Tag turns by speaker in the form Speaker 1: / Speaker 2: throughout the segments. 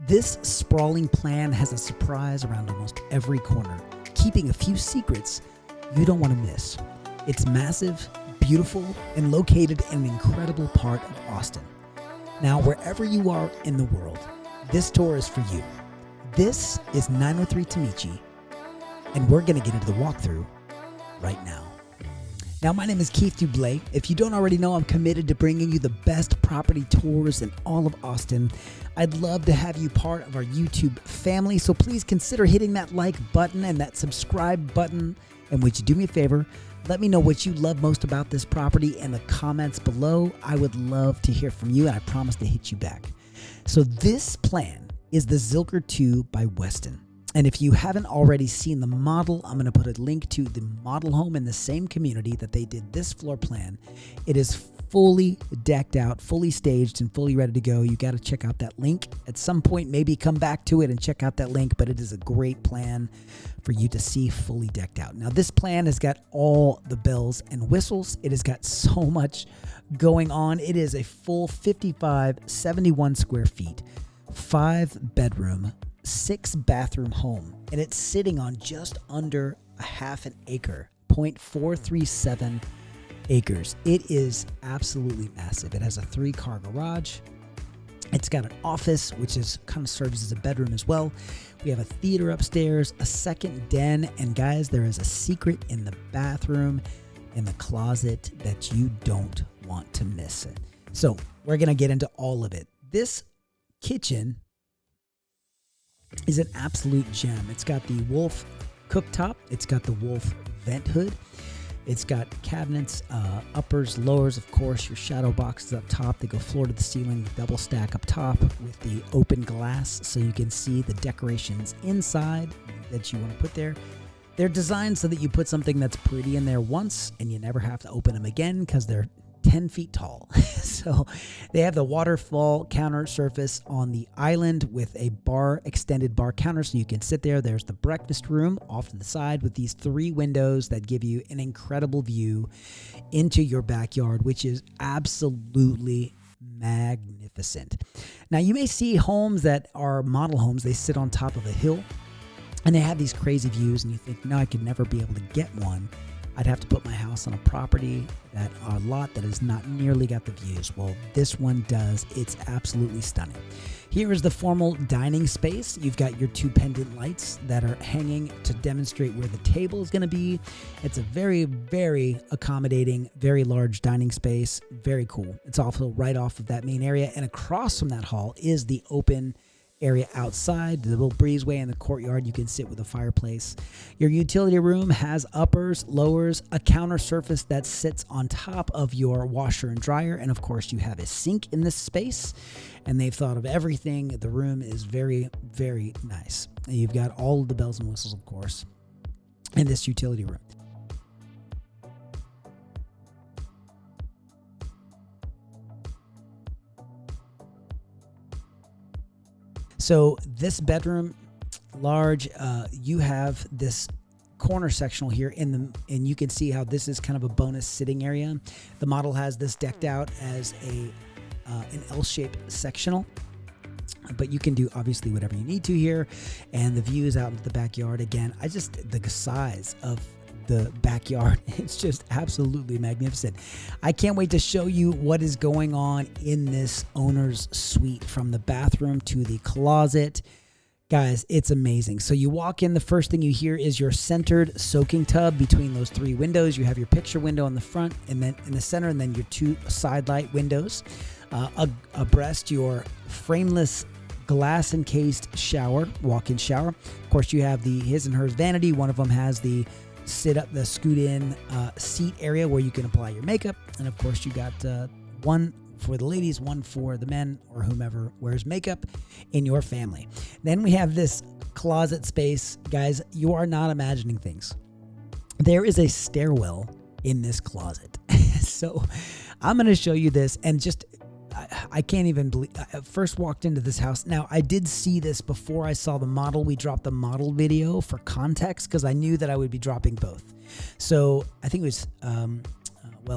Speaker 1: This sprawling plan has a surprise around almost every corner, keeping a few secrets you don't want to miss. It's massive, beautiful, and located in an incredible part of Austin. Now, wherever you are in the world, this tour is for you. This is 903 Tamichi, and we're going to get into the walkthrough right now. Now, my name is Keith Duble. If you don't already know, I'm committed to bringing you the best property tours in all of Austin. I'd love to have you part of our YouTube family, so please consider hitting that like button and that subscribe button. And would you do me a favor? Let me know what you love most about this property in the comments below. I would love to hear from you, and I promise to hit you back. So this plan is the Zilker 2 by Westin. And if you haven't already seen the model, I'm going to put a link to the model home in the same community that they did this floor plan. It is fully decked out, fully staged, and fully ready to go. You got to check out that link at some point. Maybe come back to it and check out that link, but it is a great plan for you to see fully decked out. Now, this plan has got all the bells and whistles. It has got so much going on. It is a full 71 square feet, 5-bedroom, 6-bathroom home, and it's sitting on just under a half an acre, 0.437 acres. It is absolutely massive. It has a 3-car garage. It's got an office, which is kind of serves as a bedroom as well. We have a theater upstairs, a second den, and guys, there is a secret in the bathroom, in the closet, that you don't want to miss it. So we're going to get into all of it. This kitchen is an absolute gem. It's got the Wolf cooktop. It's got the Wolf vent hood. It's got cabinets, uppers, lowers, of course, your shadow boxes up top. They go floor to the ceiling, double stack up top with the open glass so you can see the decorations inside that you want to put there. They're designed so that you put something that's pretty in there once and you never have to open them again because they're 10 feet tall. So they have the waterfall counter surface on the island with a extended bar counter so you can sit there. There's the breakfast room off to the side with these 3 windows that give you an incredible view into your backyard, which is absolutely magnificent. Now, you may see homes that are model homes. They sit on top of a hill and they have these crazy views, and you think, no, I could never be able to get one. I'd have to put my house on a property, a lot that has not nearly got the views. Well, this one does. It's absolutely stunning. Here is the formal dining space. You've got your 2 pendant lights that are hanging to demonstrate where the table is going to be. It's a very, very accommodating, very large dining space. Very cool. It's also right off of that main area. And across from that hall is the open area outside, the little breezeway in the courtyard. You can sit with a fireplace. Your utility room has uppers, lowers, a counter surface that sits on top of your washer and dryer, and of course you have a sink in this space, and they've thought of everything. The room is very, very nice. You've got all of the bells and whistles, of course, in this utility room. So this bedroom, large, you have this corner sectional here and you can see how this is kind of a bonus sitting area. The model has this decked out as an L-shaped sectional, but you can do obviously whatever you need to here. And the view is out into the backyard. Again, the size of the backyard, it's just absolutely magnificent. I can't wait to show you what is going on in this owner's suite, from the bathroom to the closet. Guys, it's amazing. So you walk in, the first thing you hear is your centered soaking tub between those 3 windows. You have your picture window in the front and then in the center, and then your 2 side light windows. Abreast your frameless glass encased shower, walk-in shower. Of course, you have the his and hers vanity. One of them has the scoot in seat area where you can apply your makeup, and of course you got one for the ladies, one for the men or whomever wears makeup in your family. Then we have this closet space. Guys, you are not imagining things. There is a stairwell in this closet. So I'm going to show you this, and just I can't even believe I first walked into this house. Now, I did see this before I saw the model. We dropped the model video for context because I knew that I would be dropping both. So I think it was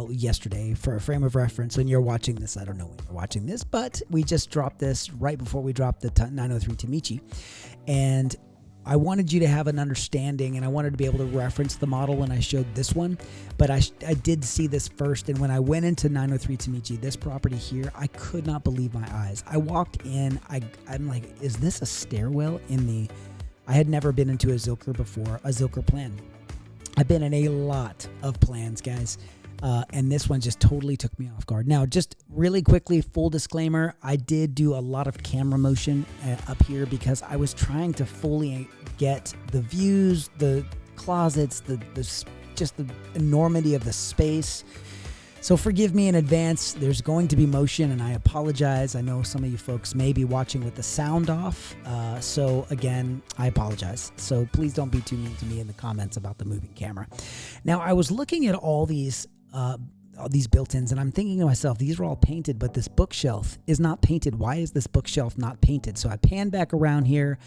Speaker 1: yesterday for a frame of reference. When you're watching this, I don't know when you're watching this, but we just dropped this right before we dropped the 903 Tamichi. And I wanted you to have an understanding, and I wanted to be able to reference the model when I showed this one. But I did see this first, and when I went into 903 Tamichi, this property here, I could not believe my eyes. I walked in, I'm like, is this a stairwell in the... I had never been into a Zilker before, a Zilker plan. I've been in a lot of plans, guys. And this one just totally took me off guard. Now, just really quickly, full disclaimer, I did do a lot of camera motion up here because I was trying to fully get the views, the closets, just the enormity of the space. So forgive me in advance. There's going to be motion, and I apologize. I know some of you folks may be watching with the sound off. So again, I apologize. So please don't be too mean to me in the comments about the moving camera. Now, I was looking at all these built-ins, and I'm thinking to myself, these are all painted, but this bookshelf is not painted. Why is this bookshelf not painted? So I panned back around here.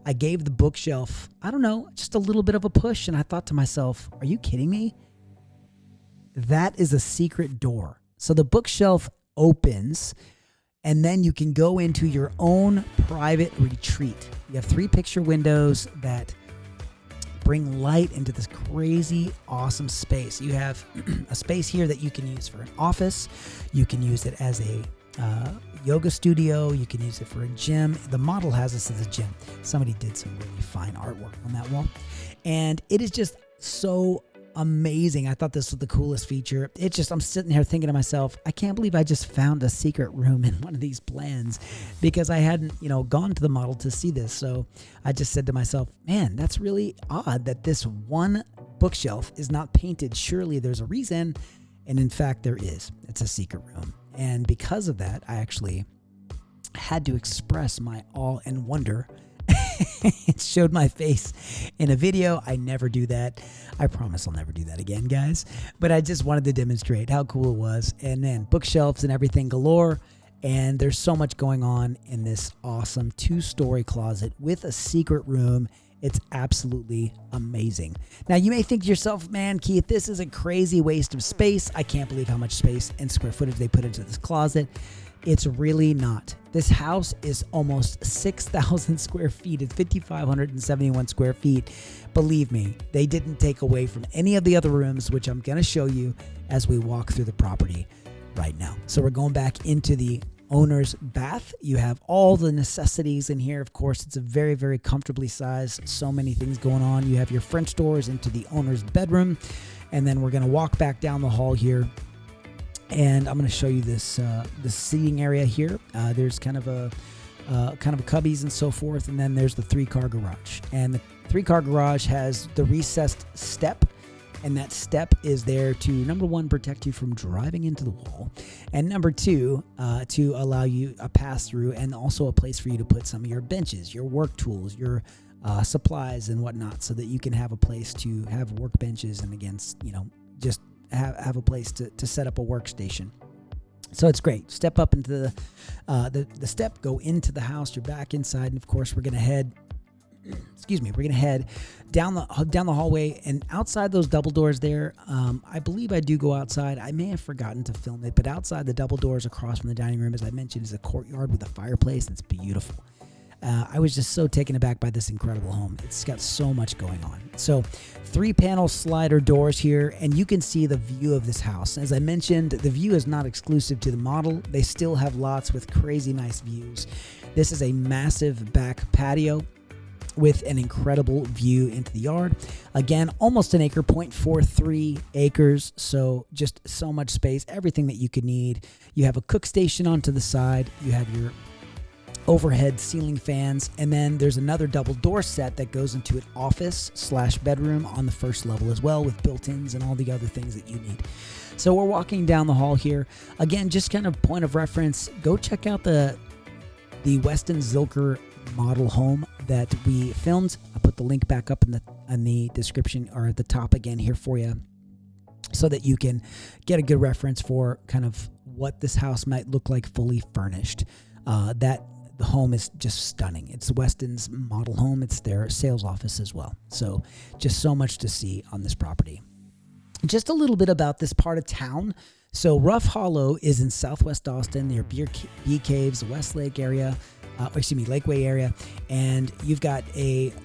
Speaker 1: I gave the bookshelf, I don't know, just a little bit of a push, and I thought to myself, are you kidding me? That is a secret door. So the bookshelf opens, and then you can go into your own private retreat. You have 3 picture windows that bring light into this crazy, awesome space. You have a space here that you can use for an office. You can use it as a yoga studio. You can use it for a gym. The model has this as a gym. Somebody did some really fine artwork on that wall. And it is just so amazing. I thought this was the coolest feature. It's just, I'm sitting here thinking to myself, I can't believe I just found a secret room in one of these plans because I hadn't, gone to the model to see this. So I just said to myself, man, that's really odd that this one bookshelf is not painted. Surely there's a reason. And in fact, there is. It's a secret room. And because of that, I actually had to express my awe and wonder. It showed my face in a video. I never do that. I promise I'll never do that again, guys. But I just wanted to demonstrate how cool it was. And then bookshelves and everything galore. And there's so much going on in this awesome 2-story closet with a secret room. It's absolutely amazing. Now, you may think to yourself, man, Keith, this is a crazy waste of space. I can't believe how much space and square footage they put into this closet. It's really not. This house is almost 6,000 square feet. It's 5,571 square feet. Believe me, they didn't take away from any of the other rooms, which I'm going to show you as we walk through the property right now. So we're going back into the owner's bath. You have all the necessities in here. Of course, it's a very, very comfortably sized. So many things going on. You have your French doors into the owner's bedroom. And then we're going to walk back down the hall here. And I'm going to show you this seating area here. There's kind of a cubbies and so forth, and then there's the 3-car garage. And the 3-car garage has the recessed step, and that step is there to, number 1, protect you from driving into the wall, and number 2, to allow you a pass through, and also a place for you to put some of your benches, your work tools, your supplies and whatnot, so that you can have a place to have workbenches and just have a place to set up a workstation. So it's great. Step up into the step, go into the house. You're back inside, and of course we're gonna head. We're gonna head down the hallway, and outside those double doors there. I believe I do go outside. I may have forgotten to film it, but outside the double doors across from the dining room, as I mentioned, is a courtyard with a fireplace. It's beautiful. I was just so taken aback by this incredible home. It's got so much going on. So 3-panel slider doors here, and you can see the view of this house. As I mentioned, the view is not exclusive to the model. They still have lots with crazy nice views. This is a massive back patio with an incredible view into the yard. Again, almost an acre, 0.43 acres. So just so much space, everything that you could need. You have a cook station onto the side. You have your overhead ceiling fans, and then there's another double door set that goes into an office/bedroom on the first level as well, with built-ins and all the other things that you need. So we're walking down the hall here. Again, just kind of point of reference, go check out the Westin Zilker model home that we filmed. I'll put the link back up in the description, or at the top again here for you, so that you can get a good reference for kind of what this house might look like fully furnished. The home is just stunning. It's Westin's model home. It's their sales office as well. So just so much to see on this property. Just a little bit about this part of town. So Rough Hollow is in Southwest Austin near Bee Caves, Westlake area, Lakeway area, and you've got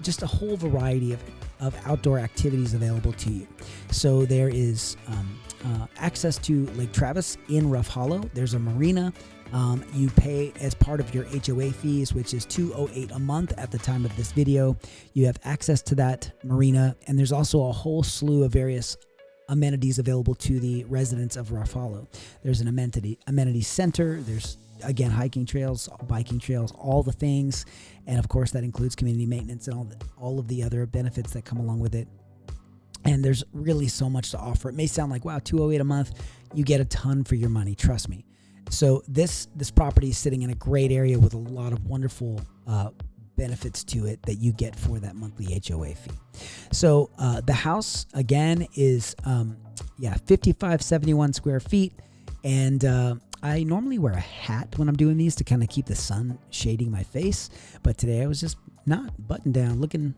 Speaker 1: just a whole variety of outdoor activities available to you. So there is access to Lake Travis in Rough Hollow. There's a marina. You pay as part of your HOA fees, which is $208 a month at the time of this video. You have access to that marina, and there's also a whole slew of various amenities available to the residents of Rough Hollow. There's an amenity center. There's, again, hiking trails, biking trails, all the things. And of course, that includes community maintenance and all of the other benefits that come along with it. And there's really so much to offer. It may sound like, wow, $208 a month. You get a ton for your money. Trust me. So this property is sitting in a great area with a lot of wonderful benefits to it that you get for that monthly HOA fee. So the house, again, is 5571 square feet. And I normally wear a hat when I'm doing these to kind of keep the sun shading my face. But today I was just not buttoned down, looking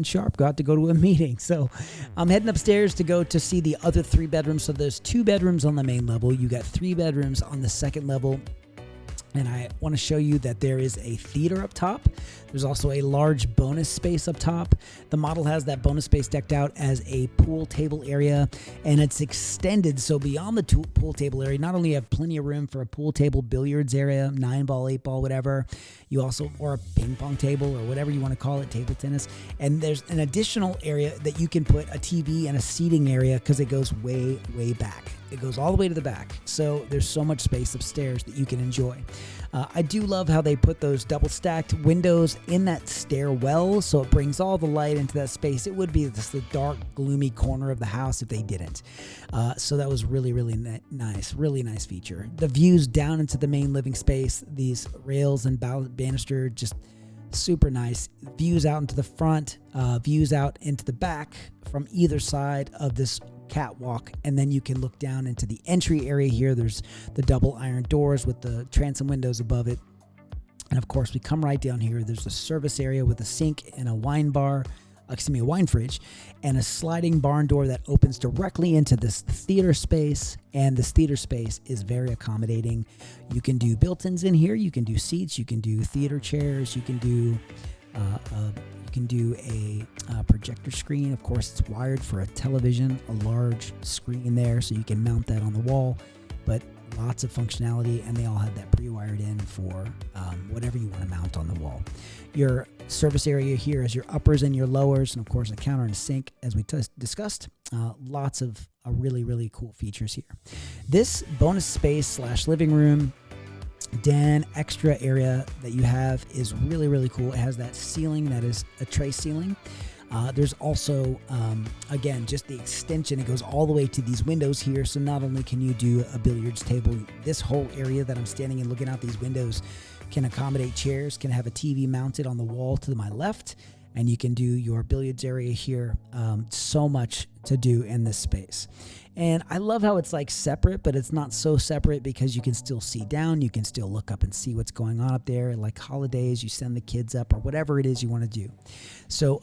Speaker 1: sharp. Got to go to a meeting. So I'm heading upstairs to go to see the other 3 bedrooms. So there's 2 bedrooms on the main level. You got 3 bedrooms on the second level. And I want to show you that there is a theater up top. There's also a large bonus space up top. The model has that bonus space decked out as a pool table area, and it's extended. So beyond the pool table area, not only have plenty of room for a pool table, billiards area, 9-ball, 8-ball, whatever, you also, or a ping pong table or whatever you want to call it, table tennis. And there's an additional area that you can put a TV and a seating area because it goes way, way back. It goes all the way to the back. So there's so much space upstairs that you can enjoy. I do love how they put those double stacked windows in that stairwell, so it brings all the light into that space. It would be just the dark, gloomy corner of the house if they didn't. So that was really, really nice. Really nice feature. The views down into the main living space, these rails and banister, just super nice. Views out into the front, views out into the back from either side of this catwalk, and then you can look down into the entry area here. There's the double iron doors with the transom windows above it, and of course we come right down here. There's a service area with a sink and a wine fridge, and a sliding barn door that opens directly into this theater space. And this theater space is very accommodating. You can do built-ins in here. You can do seats. You can do theater chairs. You can do a projector screen. Of course, it's wired for a television, a large screen there, so you can mount that on the wall. But lots of functionality, and they all have that pre-wired in for whatever you want to mount on the wall. Your service area here is your uppers and your lowers, and of course a counter and a sink, as we discussed. Lots of really, really cool features here. This bonus space / living room den extra area that you have is really, really cool. It has that ceiling that is a tray ceiling. There's also, again, just the extension. It goes all the way to these windows here. So not only can you do a billiards table, this whole area that I'm standing and looking out these windows can accommodate chairs, can have a TV mounted on the wall to my left, and you can do your billiards area here. So much to do in this space. And I love how it's like separate, but it's not so separate because you can still see down. You can still look up and see what's going on up there. Like holidays, you send the kids up or whatever it is you want to do. So,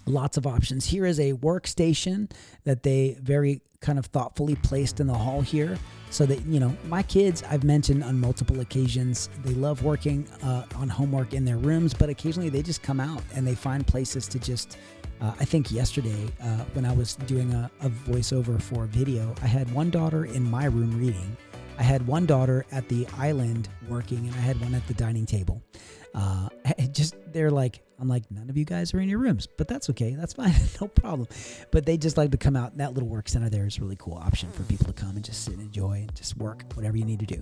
Speaker 1: lots of options. Here is a workstation that they very kind of thoughtfully placed in the hall here so that, my kids, I've mentioned on multiple occasions, they love working on homework in their rooms, but occasionally they just come out and they find places to just, I think yesterday when I was doing a voiceover for a video, I had one daughter in my room reading. I had one daughter at the island working, and I had one at the dining table. I'm like, none of you guys are in your rooms, but that's okay. That's fine. No problem. But they just like to come out. That little work center there is a really cool option for people to come and just sit and enjoy and just work, whatever you need to do.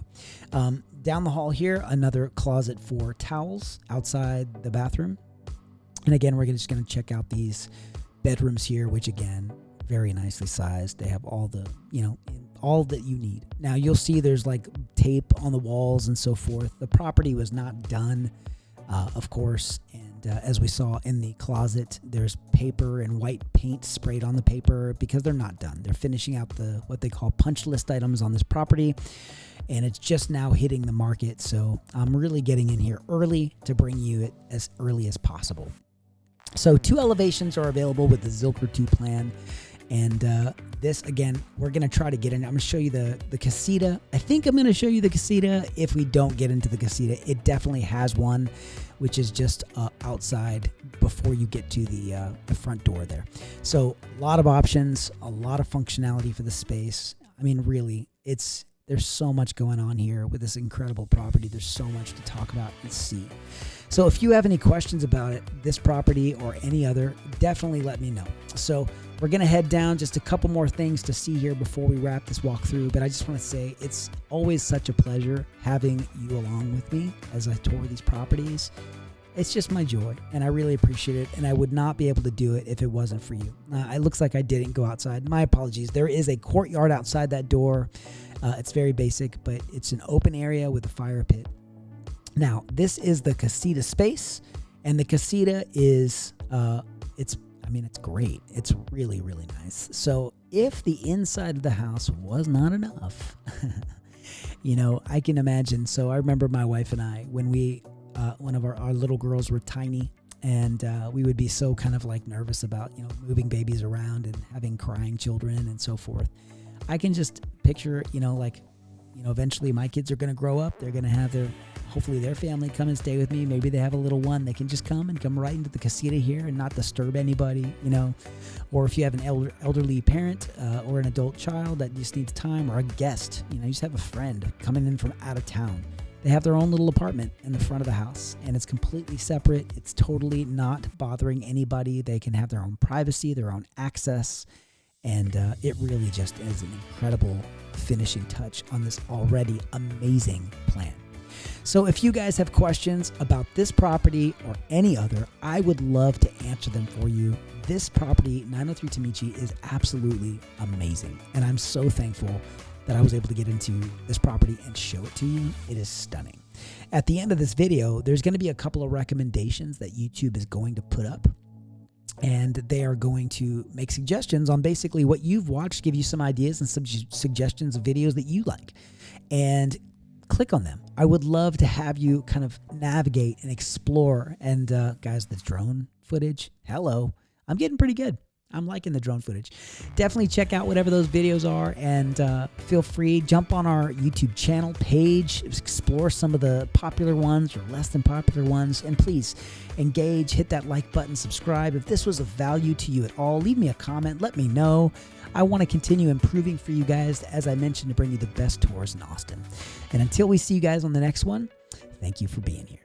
Speaker 1: Down the hall here, another closet for towels outside the bathroom. And again, we're just going to check out these bedrooms here, which again, very nicely sized. They have all the, all that you need. Now you'll see there's like tape on the walls and so forth. The property was not done, of course. And as we saw in the closet, there's paper and white paint sprayed on the paper because they're not done. They're finishing out what they call punch list items on this property. And it's just now hitting the market. So I'm really getting in here early to bring you it as early as possible. So 2 elevations are available with the Zilker 2 plan. And this, again, we're going to try to get in. I'm going to show you the Casita. I think I'm going to show you the Casita if we don't get into the Casita. It definitely has one, which is just outside before you get to the front door there. So a lot of options, a lot of functionality for the space. I mean, really, there's so much going on here with this incredible property. There's so much to talk about and see. So if you have any questions about it, this property or any other, definitely let me know. So we're going to head down, just a couple more things to see here before we wrap this walkthrough. But I just want to say it's always such a pleasure having you along with me as I tour these properties. It's just my joy, and I really appreciate it, and I would not be able to do it if it wasn't for you. It looks like I didn't go outside. My apologies. There is a courtyard outside that door. It's very basic, but it's an open area with a fire pit. Now, this is the Casita space, and the Casita is, it's great. It's really, really nice. So if the inside of the house was not enough, I can imagine. So I remember my wife and I, when one of our little girls were tiny, and we would be so kind of like nervous about, moving babies around and having crying children and so forth. I can just picture, eventually my kids are going to grow up. They're going to have hopefully their family come and stay with me. Maybe they have a little one. They can just come right into the Casita here and not disturb anybody, Or if you have an elderly parent or an adult child that just needs time, or a guest, you just have a friend coming in from out of town. They have their own little apartment in the front of the house, and it's completely separate. It's totally not bothering anybody. They can have their own privacy, their own access. And it really just is an incredible finishing touch on this already amazing plan. So if you guys have questions about this property or any other, I would love to answer them for you. This property, 903 Tamichi, is absolutely amazing. And I'm so thankful that I was able to get into this property and show it to you. It is stunning. At the end of this video, there's going to be a couple of recommendations that YouTube is going to put up. And they are going to make suggestions on basically what you've watched, give you some ideas and some suggestions of videos that you like. And click on them. I would love to have you kind of navigate and explore. And guys, the drone footage, hello. I'm getting pretty good. I'm liking the drone footage. Definitely check out whatever those videos are, and feel free, jump on our YouTube channel page, explore some of the popular ones or less than popular ones, and please engage, hit that like button, subscribe. If this was of value to you at all, leave me a comment, let me know. I want to continue improving for you guys, as I mentioned, to bring you the best tours in Austin. And until we see you guys on the next one, thank you for being here.